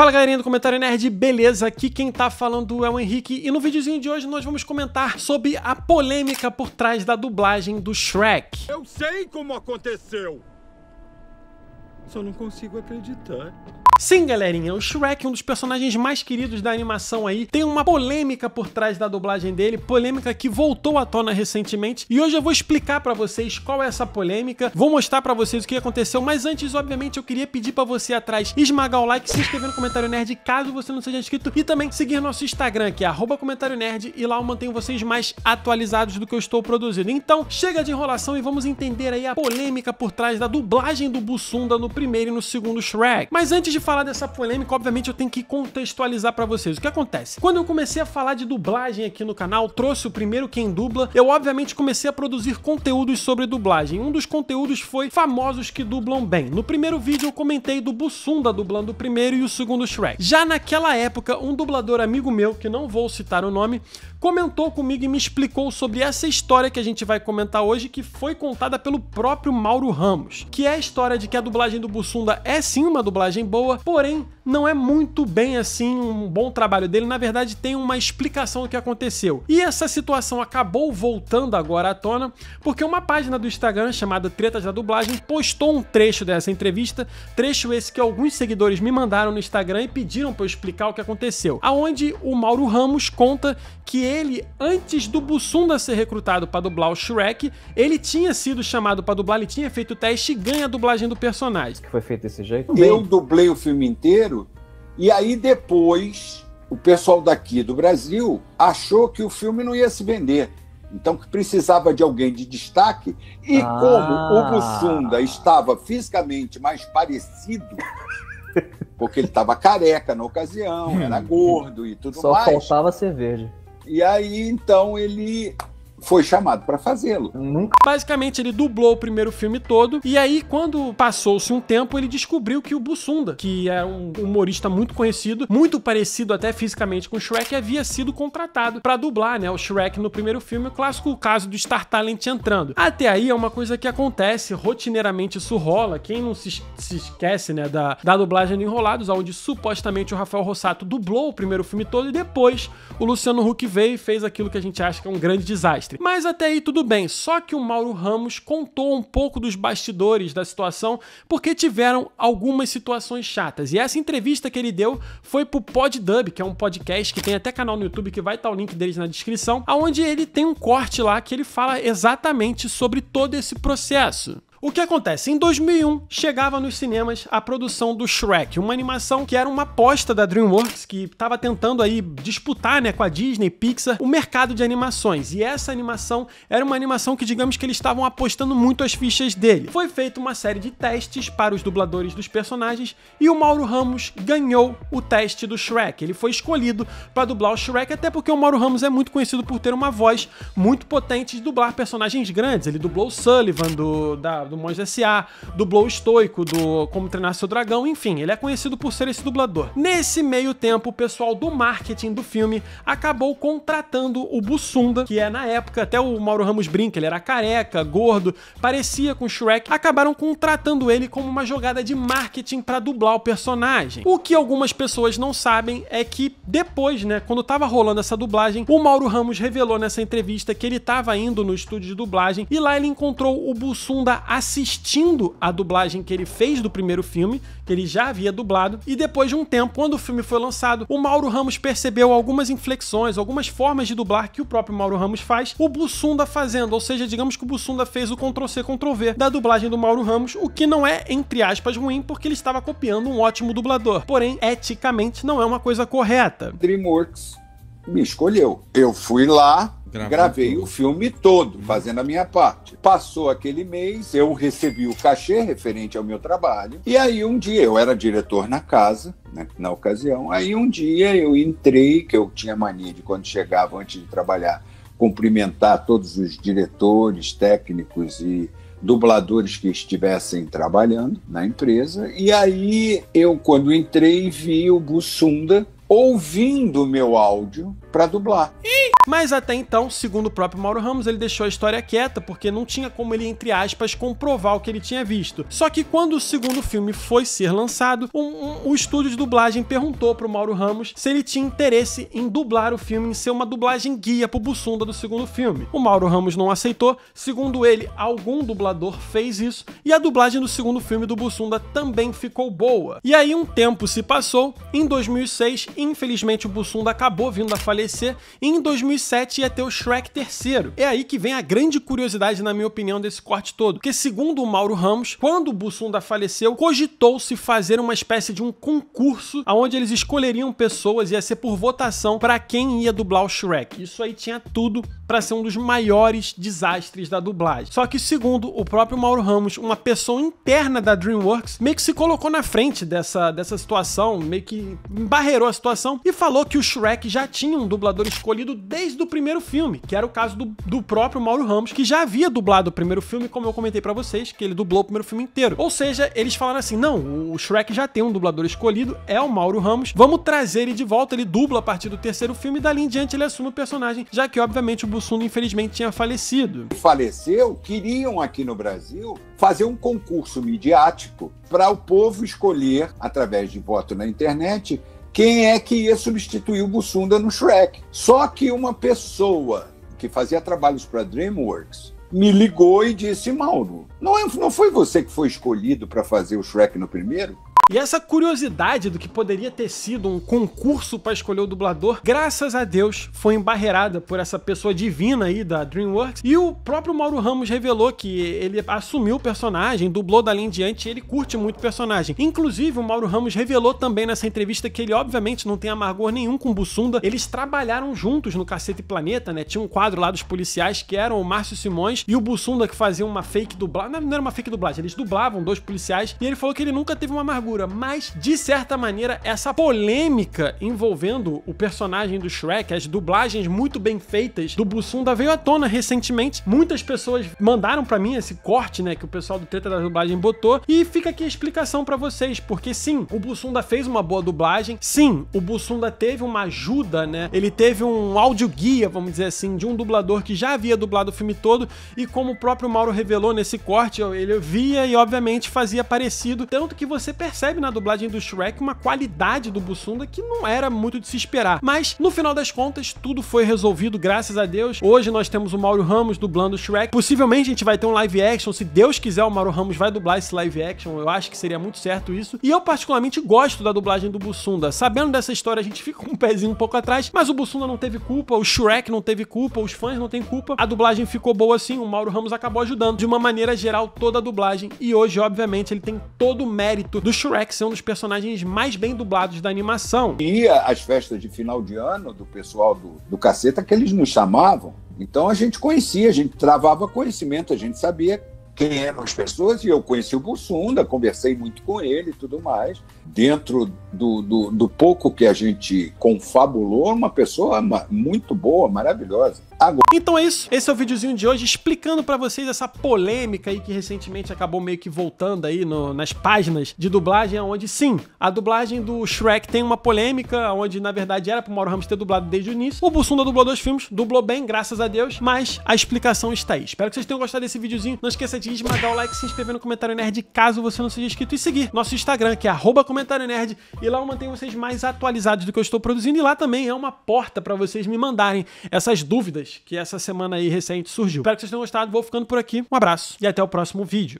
Fala galerinha do Comentário Nerd, beleza? Aqui quem tá falando é o Henrique e no videozinho de hoje nós vamos comentar sobre a polêmica por trás da dublagem do Shrek. Eu sei como aconteceu! Só não consigo acreditar. Sim, galerinha, o Shrek, um dos personagens mais queridos da animação aí, tem uma polêmica por trás da dublagem dele, polêmica que voltou à tona recentemente, e hoje eu vou explicar pra vocês qual é essa polêmica, vou mostrar pra vocês o que aconteceu, mas antes, obviamente, eu queria pedir pra você atrás esmagar o like, se inscrever no Comentário Nerd, caso você não seja inscrito, e também seguir nosso Instagram, que é @comentário_nerd, e lá eu mantenho vocês mais atualizados do que eu estou produzindo. Então, chega de enrolação e vamos entender aí a polêmica por trás da dublagem do Bussunda no primeiro e no segundo Shrek. Mas antes de falar dessa polêmica, obviamente eu tenho que contextualizar pra vocês. O que acontece? Quando eu comecei a falar de dublagem aqui no canal, trouxe o primeiro Quem Dubla, eu obviamente comecei a produzir conteúdos sobre dublagem. Um dos conteúdos foi famosos que dublam bem. No primeiro vídeo eu comentei do Bussunda dublando o primeiro e o segundo Shrek. Já naquela época, um dublador amigo meu, que não vou citar o nome, comentou comigo e me explicou sobre essa história que a gente vai comentar hoje, que foi contada pelo próprio Mauro Ramos, que é a história de que a dublagem do Bussunda é sim uma dublagem boa, porém não é muito bem assim um bom trabalho dele, na verdade tem uma explicação do que aconteceu. E essa situação acabou voltando agora à tona, porque uma página do Instagram chamada Tretas da Dublagem postou um trecho dessa entrevista, trecho esse que alguns seguidores me mandaram no Instagram e pediram para eu explicar o que aconteceu, aonde o Mauro Ramos conta que ele, antes do Bussunda ser recrutado para dublar o Shrek, ele tinha sido chamado para dublar, ele tinha feito o teste e ganha a dublagem do personagem. Que foi feito desse jeito? Eu dublei o filme inteiro e aí depois o pessoal daqui do Brasil achou que o filme não ia se vender. Então que precisava de alguém de destaque e como o Bussunda estava fisicamente mais parecido, porque ele estava careca na ocasião, era gordo e tudo Só mais. Só faltava ser verde. E aí, então, ele foi chamado para fazê-lo. Basicamente, ele dublou o primeiro filme todo, e aí, quando passou-se um tempo, ele descobriu que o Bussunda, que é um humorista muito conhecido, muito parecido até fisicamente com o Shrek, havia sido contratado para dublar, né, o Shrek no primeiro filme, o clássico caso do Star Talent entrando. Até aí é uma coisa que acontece, rotineiramente isso rola, quem não se esquece, né, da dublagem do Enrolados, onde supostamente o Rafael Rossato dublou o primeiro filme todo, e depois o Luciano Huck veio e fez aquilo que a gente acha que é um grande desastre. Mas até aí tudo bem, só que o Mauro Ramos contou um pouco dos bastidores da situação, porque tiveram algumas situações chatas. E essa entrevista que ele deu foi pro PodDub, que é um podcast que tem até canal no YouTube, que vai estar o link deles na descrição, onde ele tem um corte lá que ele fala exatamente sobre todo esse processo. O que acontece? Em 2001, chegava nos cinemas a produção do Shrek, uma animação que era uma aposta da DreamWorks, que estava tentando aí disputar, né, com a Disney, Pixar, o mercado de animações. E essa animação era uma animação que, digamos que eles estavam apostando muito as fichas dele. Foi feita uma série de testes para os dubladores dos personagens e o Mauro Ramos ganhou o teste do Shrek. Ele foi escolhido para dublar o Shrek, até porque o Mauro Ramos é muito conhecido por ter uma voz muito potente de dublar personagens grandes. Ele dublou o Sullivan do Monstros S.A., dublou o Stoico do Como Treinar Seu Dragão, enfim, ele é conhecido por ser esse dublador. Nesse meio tempo, o pessoal do marketing do filme acabou contratando o Bussunda, que é na época, até o Mauro Ramos brinca, ele era careca, gordo, parecia com o Shrek, acabaram contratando ele como uma jogada de marketing para dublar o personagem. O que algumas pessoas não sabem é que depois, né, quando tava rolando essa dublagem, o Mauro Ramos revelou nessa entrevista que ele tava indo no estúdio de dublagem e lá ele encontrou o Bussunda assistindo a dublagem que ele fez do primeiro filme, que ele já havia dublado, e depois de um tempo, quando o filme foi lançado, o Mauro Ramos percebeu algumas inflexões, algumas formas de dublar que o próprio Mauro Ramos faz, o Bussunda fazendo, ou seja, digamos que o Bussunda fez o Ctrl-C, Ctrl-V da dublagem do Mauro Ramos, o que não é, entre aspas, ruim, porque ele estava copiando um ótimo dublador, porém, eticamente, não é uma coisa correta. DreamWorks me escolheu. Eu fui lá, gravei o filme todo, fazendo a minha parte. Passou aquele mês, eu recebi o cachê referente ao meu trabalho, e aí um dia, eu era diretor na casa, né, na ocasião, aí um dia eu entrei, que eu tinha mania de quando chegava antes de trabalhar, cumprimentar todos os diretores, técnicos e dubladores que estivessem trabalhando na empresa, e aí eu, quando entrei, vi o Bussunda ouvindo o meu áudio para dublar. Mas até então, segundo o próprio Mauro Ramos, ele deixou a história quieta, porque não tinha como ele, entre aspas, comprovar o que ele tinha visto. Só que quando o segundo filme foi ser lançado, o estúdio de dublagem perguntou pro Mauro Ramos se ele tinha interesse em dublar o filme, em ser uma dublagem guia pro Bussunda do segundo filme. O Mauro Ramos não aceitou, segundo ele, algum dublador fez isso, e a dublagem do segundo filme do Bussunda também ficou boa. E aí um tempo se passou, em 2006, infelizmente o Bussunda acabou vindo a falecer, e em 2007 ia ter o Shrek terceiro. É aí que vem a grande curiosidade, na minha opinião, desse corte todo, porque segundo o Mauro Ramos, quando o Bussunda faleceu, cogitou-se fazer uma espécie de um concurso, onde eles escolheriam pessoas, ia ser por votação, para quem ia dublar o Shrek. Isso aí tinha tudo para ser um dos maiores desastres da dublagem. Só que segundo o próprio Mauro Ramos, uma pessoa interna da DreamWorks meio que se colocou na frente dessa situação, meio que embarreirou a situação e falou que o Shrek já tinha um dublador escolhido desde o primeiro filme, que era o caso do próprio Mauro Ramos, que já havia dublado o primeiro filme, como eu comentei pra vocês, que ele dublou o primeiro filme inteiro. Ou seja, eles falaram assim, não, o Shrek já tem um dublador escolhido, é o Mauro Ramos, vamos trazer ele de volta, ele dubla a partir do terceiro filme e dali em diante ele assume o personagem, já que obviamente o Bussunda infelizmente tinha falecido. Faleceu, queriam aqui no Brasil fazer um concurso midiático para o povo escolher, através de voto na internet, quem é que ia substituir o Bussunda no Shrek. Só que uma pessoa que fazia trabalhos para a DreamWorks me ligou e disse, Mauro, não foi você que foi escolhido para fazer o Shrek no primeiro? E essa curiosidade do que poderia ter sido um concurso para escolher o dublador, graças a Deus, foi embarreirada por essa pessoa divina aí da DreamWorks. E o próprio Mauro Ramos revelou que ele assumiu o personagem, dublou dali em diante, e ele curte muito o personagem. Inclusive, o Mauro Ramos revelou também nessa entrevista que ele obviamente não tem amargor nenhum com o Bussunda. Eles trabalharam juntos no Cacete Planeta, né? Tinha um quadro lá dos policiais que eram o Márcio Simões e o Bussunda, que fazia uma fake dublagem. Não era uma fake dublagem, eles dublavam dois policiais. E ele falou que ele nunca teve uma amargura. Mas, de certa maneira, essa polêmica envolvendo o personagem do Shrek, as dublagens muito bem feitas do Bussunda, veio à tona recentemente. Muitas pessoas mandaram pra mim esse corte, né, que o pessoal do Treta da Dublagem botou, e fica aqui a explicação pra vocês, porque sim, o Bussunda fez uma boa dublagem, sim, o Bussunda teve uma ajuda, né, ele teve um áudio-guia, vamos dizer assim, de um dublador que já havia dublado o filme todo, e como o próprio Mauro revelou nesse corte, ele via e obviamente fazia parecido, tanto que você percebe na dublagem do Shrek uma qualidade do Bussunda que não era muito de se esperar. Mas, no final das contas, tudo foi resolvido, graças a Deus. Hoje nós temos o Mauro Ramos dublando o Shrek. Possivelmente a gente vai ter um live action. Se Deus quiser, o Mauro Ramos vai dublar esse live action. Eu acho que seria muito certo isso. E eu particularmente gosto da dublagem do Bussunda. Sabendo dessa história, a gente fica com um pezinho um pouco atrás, mas o Bussunda não teve culpa, o Shrek não teve culpa, os fãs não têm culpa. A dublagem ficou boa sim, o Mauro Ramos acabou ajudando de uma maneira geral toda a dublagem. E hoje, obviamente, ele tem todo o mérito do Shrek ser um dos personagens mais bem dublados da animação. E as festas de final de ano do pessoal do Caceta que eles nos chamavam, então a gente conhecia, a gente travava conhecimento, a gente sabia quem eram as pessoas, e eu conheci o Bussunda, conversei muito com ele e tudo mais. Dentro do pouco que a gente confabulou, uma pessoa muito boa, maravilhosa. Agora... Então é isso, esse é o videozinho de hoje explicando pra vocês essa polêmica aí que recentemente acabou meio que voltando aí nas páginas de dublagem, onde sim, a dublagem do Shrek tem uma polêmica, onde na verdade era pro Mauro Ramos ter dublado desde o início. O Bussunda dublou 2 filmes, dublou bem, graças a Deus, mas a explicação está aí. Espero que vocês tenham gostado desse videozinho. Não esqueça de esmagar o like, se inscrever no Comentário Nerd caso você não seja inscrito e seguir nosso Instagram, que é @ComentárioNerd, e lá eu mantenho vocês mais atualizados do que eu estou produzindo, e lá também é uma porta pra vocês me mandarem essas dúvidas que essa semana aí recente surgiu. Espero que vocês tenham gostado, vou ficando por aqui, um abraço e até o próximo vídeo.